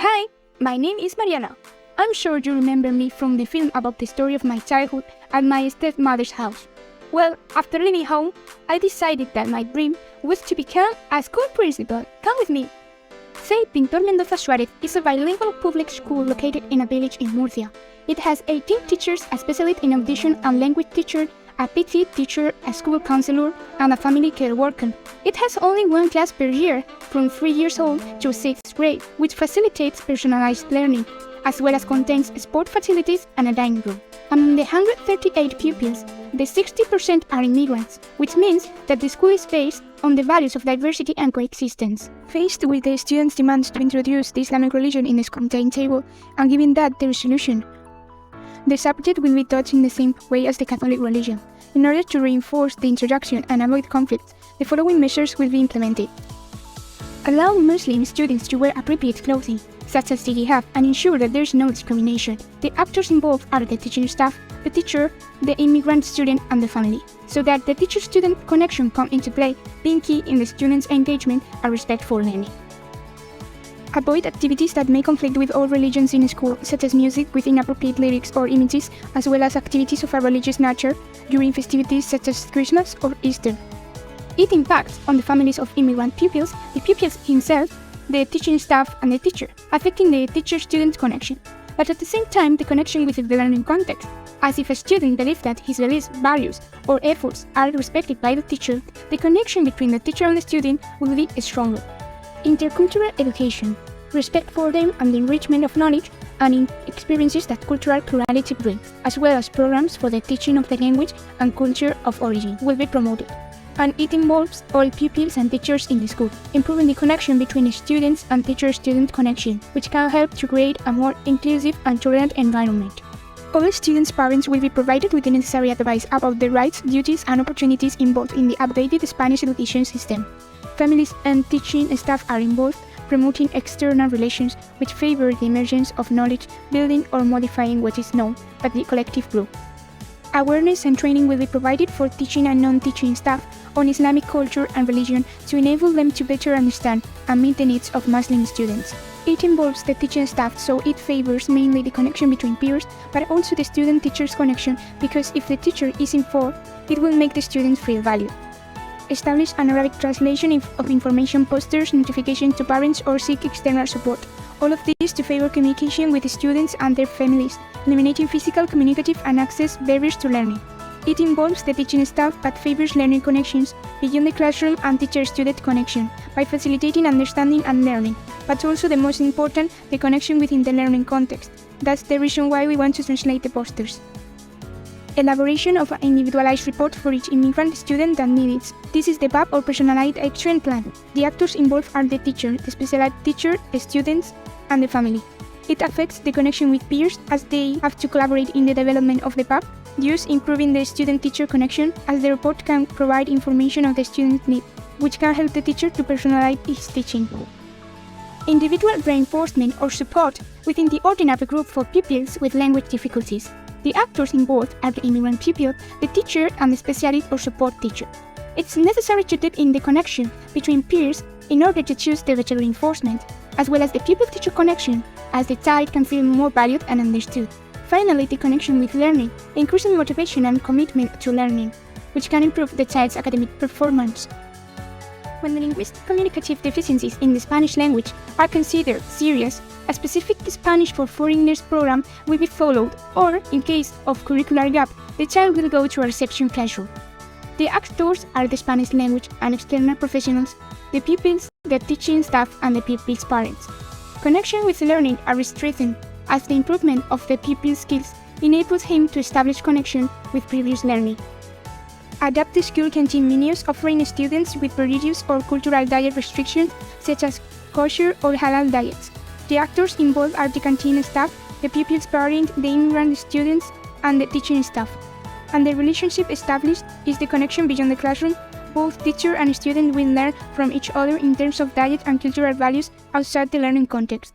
Hi, my name is Mariana. I'm sure you remember me from the film about the story of my childhood at my stepmother's house. Well, after leaving home, I decided that my dream was to become a school principal. Come with me. Say Pintor Mendoza Suarez is a bilingual public school located in a village in Murcia. It has 18 teachers, a specialist in audition and language teacher, a PT teacher, a school counselor, and a family care worker. It has only one class per year, from 3 years old to 6th grade, which facilitates personalized learning, as well as contains sport facilities and a dining room. Among the 138 pupils, the 60% are immigrants, which means that the school is based on the values of diversity and coexistence. Faced with the students' demands to introduce the Islamic religion in the school timetable and giving that their solution, the subject will be taught in the same way as the Catholic religion. In order to reinforce the introduction and avoid conflicts, the following measures will be implemented. Allow Muslim students to wear appropriate clothing, such as the hijab, and ensure that there is no discrimination. The actors involved are the teaching staff, the teacher, the immigrant student, and the family, so that the teacher-student connection comes into play, being key in the students' engagement and respect for learning. Avoid activities that may conflict with all religions in school, such as music with inappropriate lyrics or images, as well as activities of a religious nature during festivities such as Christmas or Easter. It impacts on the families of immigrant pupils, the pupils himself, the teaching staff, and the teacher, affecting the teacher-student connection, but at the same time the connection with the learning context, as if a student believes that his beliefs, values, or efforts are respected by the teacher, the connection between the teacher and the student will be stronger. Intercultural education, respect for them and the enrichment of knowledge and experiences that cultural plurality brings, as well as programs for the teaching of the language and culture of origin will be promoted. And it involves all pupils and teachers in the school, improving the connection between students and teacher-student connection, which can help to create a more inclusive and tolerant environment. All students' parents will be provided with the necessary advice about the rights, duties, and opportunities involved in the updated Spanish education system. Families and teaching staff are involved, promoting external relations which favor the emergence of knowledge, building or modifying what is known by the collective group. Awareness and training will be provided for teaching and non-teaching staff on Islamic culture and religion to enable them to better understand and meet the needs of Muslim students. It involves the teaching staff, so it favors mainly the connection between peers, but also the student-teacher's connection, because if the teacher is informed, it will make the students feel valued. Establish an Arabic translation of information posters, notification to parents, or seek external support. All of this to favor communication with the students and their families, eliminating physical, communicative, and access barriers to learning. It involves the teaching staff but favors learning connections beyond the classroom and teacher-student connection by facilitating understanding and learning, but also the most important, the connection within the learning context. That's the reason why we want to translate the posters. Elaboration of an individualized report for each immigrant student that needs it. This is the PAP or Personalized Action Plan. The actors involved are the teacher, the specialized teacher, the students, and the family. It affects the connection with peers as they have to collaborate in the development of the PAP, thus improving the student-teacher connection as the report can provide information on the student's needs, which can help the teacher to personalize his teaching. Individual reinforcement or support within the ordinary group for pupils with language difficulties. The actors involved are the immigrant pupil, the teacher, and the specialist or support teacher. It's necessary to deepen the connection between peers in order to choose the better reinforcement, as well as the pupil-teacher connection, as the child can feel more valued and understood. Finally, the connection with learning, increasing motivation and commitment to learning, which can improve the child's academic performance. When the linguistic communicative deficiencies in the Spanish language are considered serious, a specific Spanish for Foreigners program will be followed, or, in case of curricular gap, the child will go to a reception classroom. The actors are the Spanish language and external professionals, the pupils, the teaching staff, and the pupils' parents. Connection with learning are strengthened as the improvement of the pupil's skills enables him to establish connection with previous learning. Adapt the school canteen menus offering students with religious or cultural diet restrictions such as kosher or halal diets. The actors involved are the canteen staff, the pupils' parents, the immigrant students, and the teaching staff. And the relationship established is the connection beyond the classroom. Both teacher and student will learn from each other in terms of diet and cultural values outside the learning context.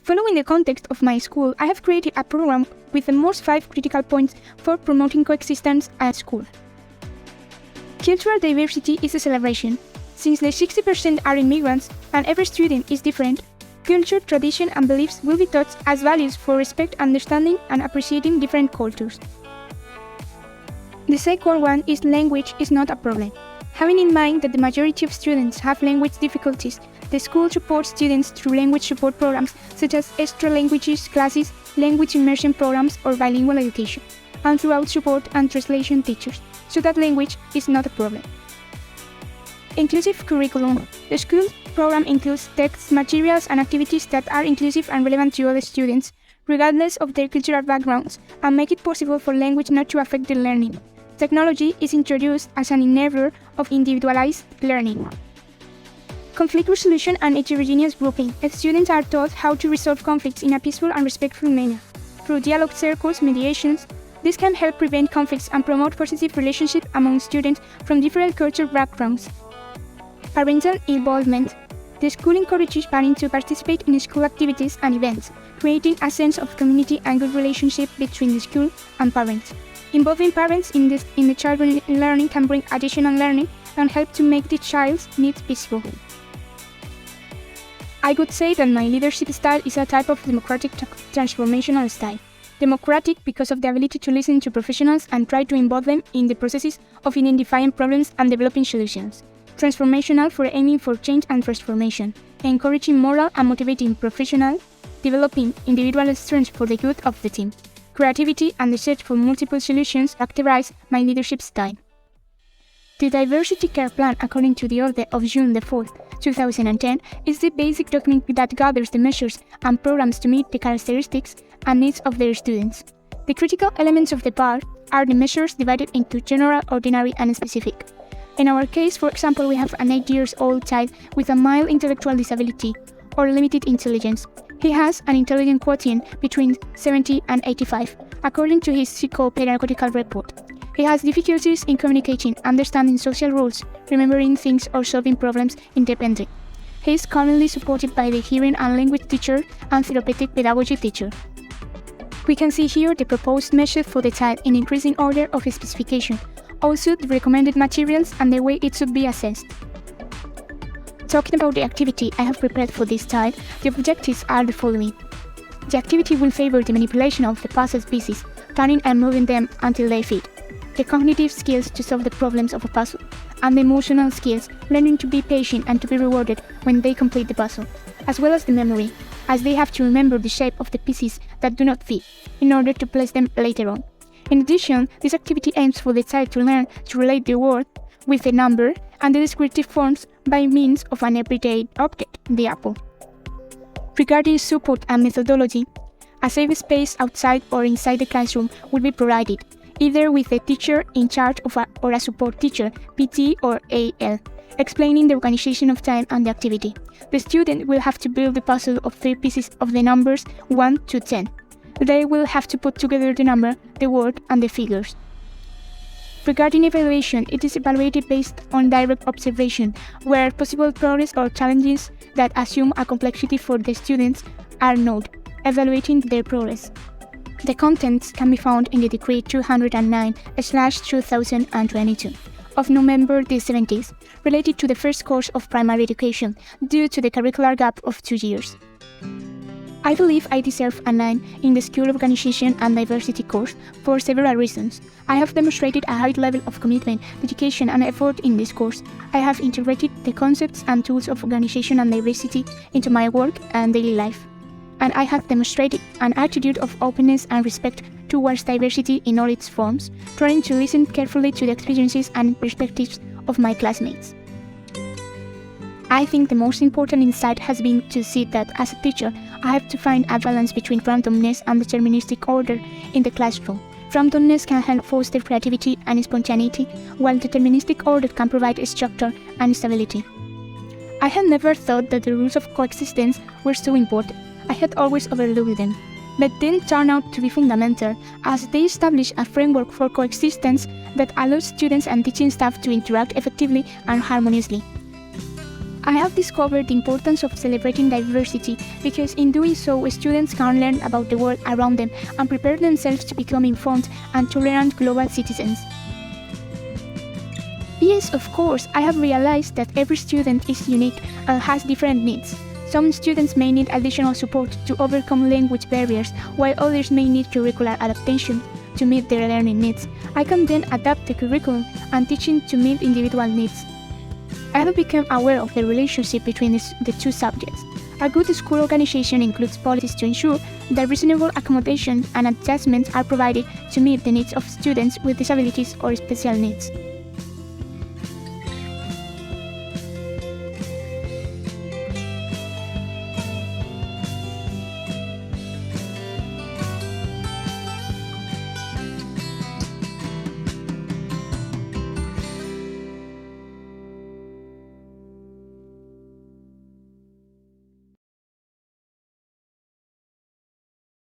Following the context of my school, I have created a program with the most 5 critical points for promoting coexistence at school. Cultural diversity is a celebration. Since the 60% are immigrants and every student is different, Culture, tradition, and beliefs will be taught as values for respect, understanding, and appreciating different cultures. The second one is language is not a problem. Having in mind that the majority of students have language difficulties, the school supports students through language support programs such as extra languages classes, language immersion programs, or bilingual education, and throughout support and translation teachers, so that language is not a problem. Inclusive curriculum. The school program includes texts, materials, and activities that are inclusive and relevant to all the students, regardless of their cultural backgrounds, and make it possible for language not to affect their learning. Technology is introduced as an enabler of individualized learning. Conflict resolution and heterogeneous grouping. Students are taught how to resolve conflicts in a peaceful and respectful manner. Through dialogue circles, mediations, this can help prevent conflicts and promote positive relationships among students from different cultural backgrounds. Parental involvement. The school encourages parents to participate in school activities and events, creating a sense of community and good relationship between the school and parents. Involving parents in the child's learning can bring additional learning and help to make the child's needs peaceful. I would say that my leadership style is a type of democratic transformational style. Democratic because of the ability to listen to professionals and try to involve them in the processes of identifying problems and developing solutions. Transformational for aiming for change and transformation, encouraging moral and motivating professionals, developing individual strengths for the good of the team. Creativity and the search for multiple solutions characterize my leadership style. The Diversity Care Plan, according to the order of June 4, 2010, is the basic document that gathers the measures and programs to meet the characteristics and needs of their students. The critical elements of the part are the measures divided into general, ordinary, and specific. In our case, for example, we have an 8-year-old child with a mild intellectual disability or limited intelligence. He has an intelligence quotient between 70 and 85, according to his psychopedagogical report. He has difficulties in communicating, understanding social rules, remembering things, or solving problems independently. He is currently supported by the hearing and language teacher and therapeutic pedagogy teacher. We can see here the proposed measure for the child in increasing order of specification, also the recommended materials and the way it should be assessed. Talking about the activity I have prepared for this child, the objectives are the following. The activity will favor the manipulation of the puzzle pieces, turning and moving them until they fit. The cognitive skills to solve the problems of a puzzle, and the emotional skills, learning to be patient and to be rewarded when they complete the puzzle, as well as the memory, as they have to remember the shape of the pieces that do not fit, in order to place them later on. In addition, this activity aims for the child to learn to relate the word with the number and the descriptive forms by means of an everyday object, the apple. Regarding support and methodology, a safe space outside or inside the classroom will be provided, either with the teacher in charge or a support teacher, PT or AL, explaining the organization of time and the activity. The student will have to build the puzzle of 3 pieces of the numbers 1 to 10. They will have to put together the number, the word, and the figures. Regarding evaluation, it is evaluated based on direct observation, where possible progress or challenges that assume a complexity for the students are noted, evaluating their progress. The contents can be found in the Decree 209/2022 of November 17th, related to the first course of primary education, due to the curricular gap of 2 years. I believe I deserve a 9 in the School Organization and Diversity course for several reasons. I have demonstrated a high level of commitment, dedication, and effort in this course. I have integrated the concepts and tools of organization and diversity into my work and daily life. And I have demonstrated an attitude of openness and respect towards diversity in all its forms, trying to listen carefully to the experiences and perspectives of my classmates. I think the most important insight has been to see that as a teacher, I have to find a balance between randomness and deterministic order in the classroom. Randomness can help foster creativity and spontaneity, while deterministic order can provide structure and stability. I had never thought that the rules of coexistence were so important. I had always overlooked them, but then turned out to be fundamental, as they establish a framework for coexistence that allows students and teaching staff to interact effectively and harmoniously. I have discovered the importance of celebrating diversity because in doing so, students can learn about the world around them and prepare themselves to become informed and tolerant global citizens. Yes, of course, I have realized that every student is unique and has different needs. Some students may need additional support to overcome language barriers, while others may need curricular adaptation to meet their learning needs. I can then adapt the curriculum and teaching to meet individual needs. I have become aware of the relationship between the two subjects. A good school organization includes policies to ensure that reasonable accommodations and adjustments are provided to meet the needs of students with disabilities or special needs.